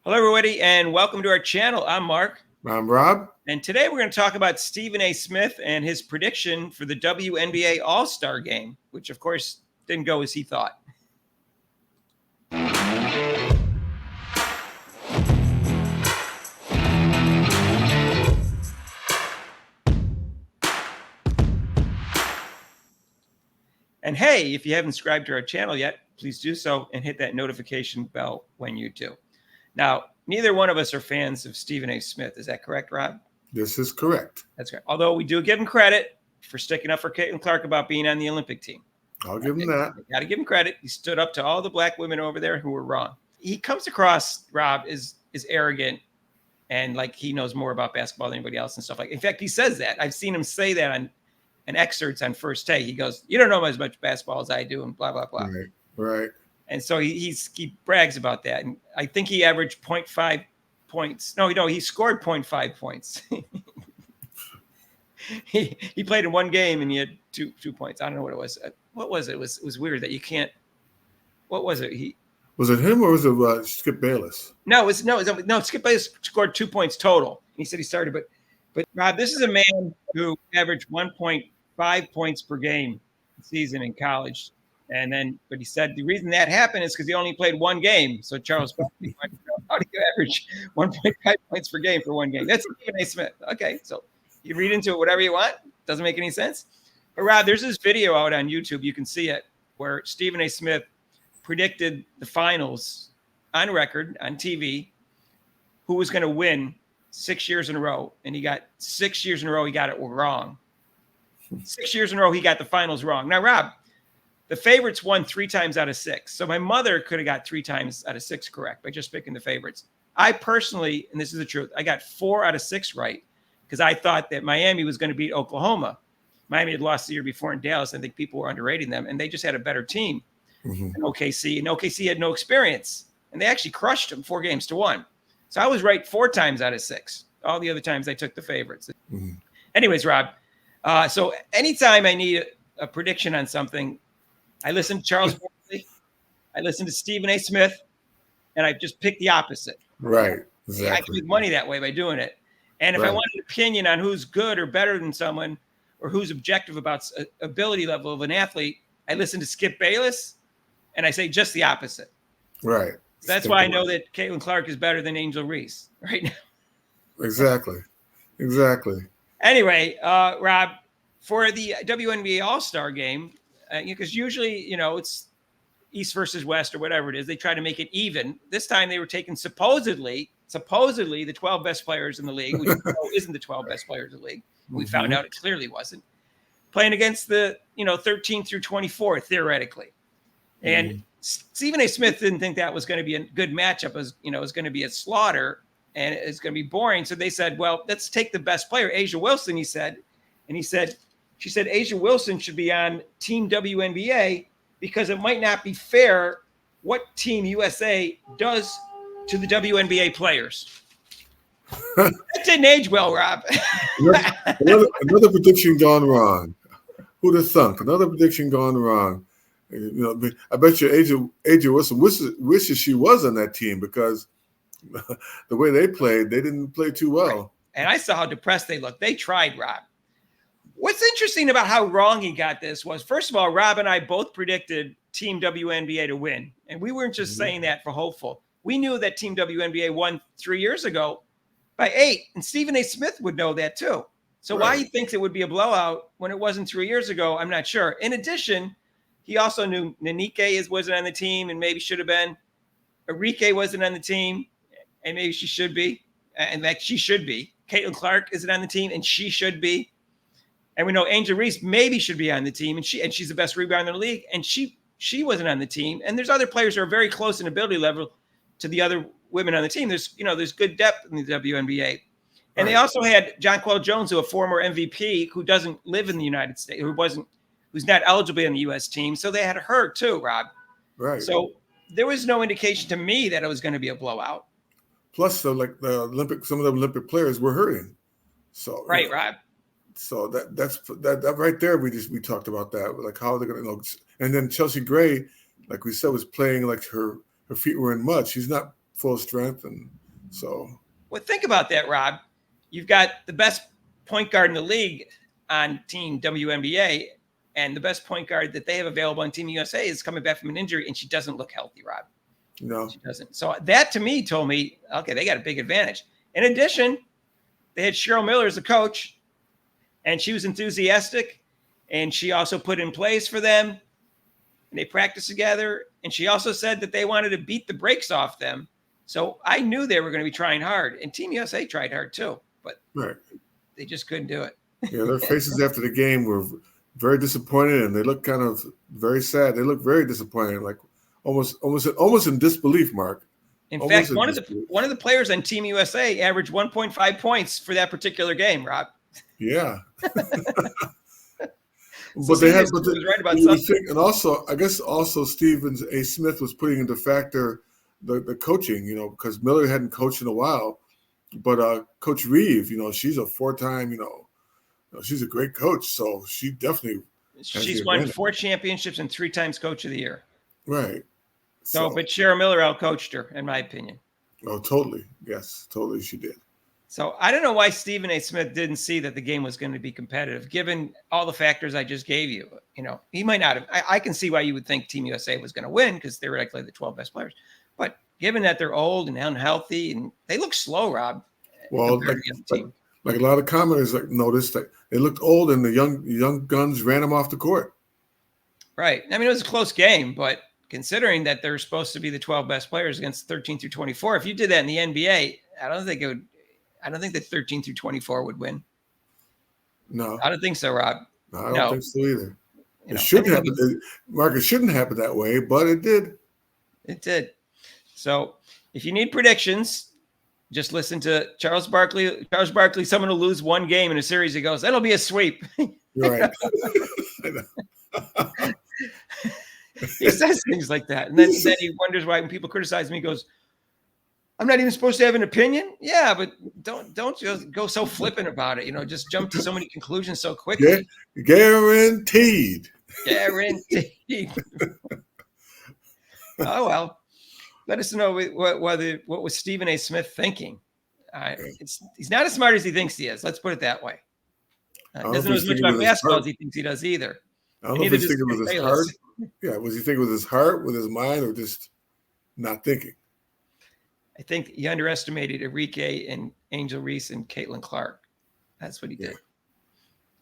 Hello, everybody, and welcome to our channel. I'm Mark. I'm Rob. And today we're going to talk about Stephen A. Smith and his prediction for the WNBA All-Star Game, which, of course, didn't go as he thought. And hey, if you haven't subscribed to our channel yet, please do so and hit that notification bell when you do. Now, neither one of us are fans of Stephen A. Smith. Is that correct, Rob? This is correct. That's correct. Although we do give him credit for sticking up for Caitlin Clark about being on the Olympic team. I'll give him that. Got to give him credit. He stood up to all the black women over there who were wrong. He comes across, Rob, is arrogant and like he knows more about basketball than anybody else and stuff like. In fact, he says that. I've seen him say that on excerpts on First Take. He goes, "You don't know as much basketball as I do," and blah blah blah. Right. And so he brags about that. And I think he averaged 0.5 points. No, he scored 0.5 points. he played in one game and he had two points. I don't know what it was. What was it? It was weird that you can't. What was it? Was it him or was it Skip Bayless? No. Skip Bayless scored 2 points total. He said he started, but Rob, this is a man who averaged 1.5 points per game season in college, but he said the reason that happened is because he only played one game. So Charles, how do you average 1.5 points per game for one game? That's Stephen A. Smith. Okay, so you read into it whatever you want. Doesn't make any sense. But Rob, there's this video out on YouTube. You can see it where Stephen A. Smith predicted the finals on record on TV, who was going to win 6 years in a row. And he got 6 years in a row. He got it wrong. 6 years in a row. He got the finals wrong. Now, Rob, the favorites won 3 times out of 6. So my mother could have got 3 times out of 6 correct by just picking the favorites. I personally, and this is the truth, I got 4 out of 6 right because I thought that Miami was going to beat Oklahoma. Miami had lost the year before in Dallas. I think people were underrating them, and they just had a better team than OKC. And OKC had no experience, and they actually crushed them 4-1. So I was right 4 times out of 6. All the other times I took the favorites. Anyways, Rob, so anytime I need a prediction on something, I listen to Charles Barkley, I listen to Stephen A. Smith, and I just pick the opposite. Right. Exactly. I can make money that way by doing it. And if I want an opinion on who's good or better than someone or who's objective about ability level of an athlete, I listen to Skip Bayless, and I say just the opposite. Right. So that's why I know that Caitlin Clark is better than Angel Reese right now. Exactly. Anyway, Rob, for the WNBA All-Star Game, because usually, it's East versus West or whatever it is, they try to make it even. This time they were taking supposedly the 12 best players in the league, which isn't the 12 best players in the league. We found out it clearly wasn't. Playing against the 13 through 24 theoretically. And Stephen A. Smith didn't think that was going to be a good matchup. It was going to be a slaughter and it's going to be boring. So they said, well, let's take the best player, A'ja Wilson, he said. And she said A'ja Wilson should be on Team WNBA because it might not be fair what Team USA does to the WNBA players. That didn't age well, Rob. another prediction gone wrong. Who'd have thunk? Another prediction gone wrong. I bet you A'ja Wilson wishes she was on that team because the way they played, they didn't play too well. Right. And I saw how depressed they looked. They tried, Rob. What's interesting about how wrong he got this was, first of all, Rob and I both predicted Team WNBA to win. And we weren't just saying that for hopeful. We knew that Team WNBA won 3 years ago by 8. And Stephen A. Smith would know that too. So why he thinks it would be a blowout when it wasn't 3 years ago, I'm not sure. In addition, he also knew Nanike wasn't on the team and maybe should have been. Arike wasn't on the team and maybe she should be. And like she should be. Caitlin Clark isn't on the team and she should be. And we know Angel Reese maybe should be on the team and she's the best rebounder in the league and she wasn't on the team. And there's other players who are very close in ability level to the other women on the team. There's good depth in the WNBA. And they also had Jonquel Jones, who a former MVP who doesn't live in the United States, who's not eligible on the U.S. team. So they had her too, Rob. Right. So there was no indication to me that it was going to be a blowout. Plus, some of the Olympic players were hurting. So right, Rob. So that's right there. We talked about that, like how they're going to. And then Chelsea Gray, like we said, was playing like her feet were in mud. She's not full strength, and so. Well, think about that, Rob. You've got the best point guard in the league on Team WNBA, and the best point guard that they have available on Team USA is coming back from an injury, and she doesn't look healthy, Rob. No, she doesn't. So that to me told me, okay, they got a big advantage. In addition, they had Cheryl Miller as a coach, and she was enthusiastic, and she also put in plays for them, and they practiced together. And she also said that they wanted to beat the brakes off them. So I knew they were going to be trying hard, and Team USA tried hard too, but they just couldn't do it. Yeah, their faces after the game were very disappointed, and they looked kind of very sad. They looked very disappointed, like almost in disbelief, Mark. In fact, one of the players on Team USA averaged 1.5 points for that particular game, Rob. Yeah. So but they had, was right about something. And also, I guess also Stephen A. Smith was putting into factor the coaching, because Miller hadn't coached in a while. But Coach Reeve, she's a 4-time, she's a great coach. So she definitely. She's won 4 championships and 3 times Coach of the Year. Right. So, but Cheryl Miller outcoached her, in my opinion. Oh, totally. Yes, totally she did. So I don't know why Stephen A. Smith didn't see that the game was going to be competitive, given all the factors I just gave you. He might not have. I can see why you would think Team USA was going to win because they were actually the 12 best players. But given that they're old and unhealthy and they look slow, Rob. Well, like a lot of commenters noticed that they looked old and the young guns ran them off the court. Right. I mean, it was a close game, but considering that they're supposed to be the 12 best players against 13 through 24, if you did that in the NBA, I don't think that 13 through 24 would win. No. I don't think so, Rob. No, I don't think so either. It shouldn't happen. Mark, it shouldn't happen that way, but it did. It did. So if you need predictions, just listen to Charles Barkley. Charles Barkley, someone will lose one game in a series. He goes, that'll be a sweep. You're right. He says things like that. And then he wonders why when people criticize him, he goes, I'm not even supposed to have an opinion. Yeah, but don't just go so flippant about it. Just jump to so many conclusions so quickly. Guaranteed. Guaranteed. Oh, well. Let us know what was Stephen A. Smith thinking. He's not as smart as he thinks he is. Let's put it that way. He doesn't know as much about basketball as he thinks he does either. I don't know if he's thinking with his heart. Yeah, was he thinking with his heart, with his mind, or just not thinking? I think he underestimated Enrique and Angel Reese and Caitlin Clark. That's what he did.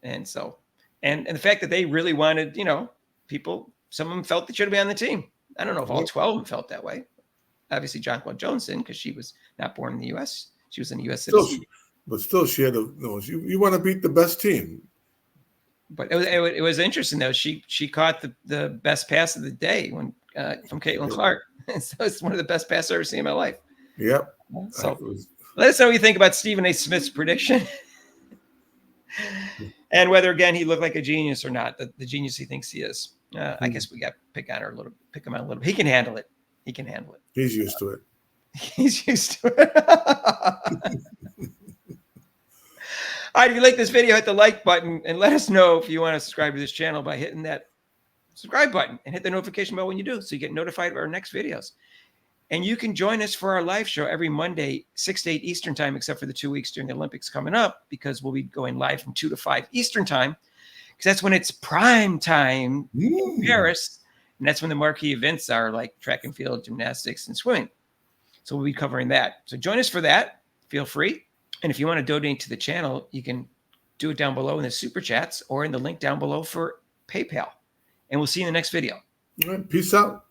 And so, and the fact that they really wanted, people, some of them felt they should be on the team. I don't know if all 12 of them felt that way. Obviously, Jonquil Jones didn't because she was not born in the U.S. She was in the U.S. citizen. But still, she had you want to beat the best team. But it was interesting, though. She caught the best pass of the day from Caitlin Clark. So it's one of the best passes I've ever seen in my life. Yep. So let us know what you think about Stephen A. Smith's prediction. And whether, again, he looked like a genius or not, the genius he thinks he is. I guess we got to pick him out a little bit. He can handle it. He's used to it. He's used to it. All right, if you like this video, hit the like button and let us know if you want to subscribe to this channel by hitting that subscribe button and hit the notification bell when you do so you get notified of our next videos. And you can join us for our live show every Monday, 6 to 8 Eastern time, except for the 2 weeks during the Olympics coming up, because we'll be going live from 2 to 5 Eastern time, because that's when it's prime time in Paris. And that's when the marquee events are, like track and field, gymnastics, and swimming. So we'll be covering that. So join us for that. Feel free. And if you want to donate to the channel, you can do it down below in the super chats or in the link down below for PayPal. And we'll see you in the next video. All right, peace out.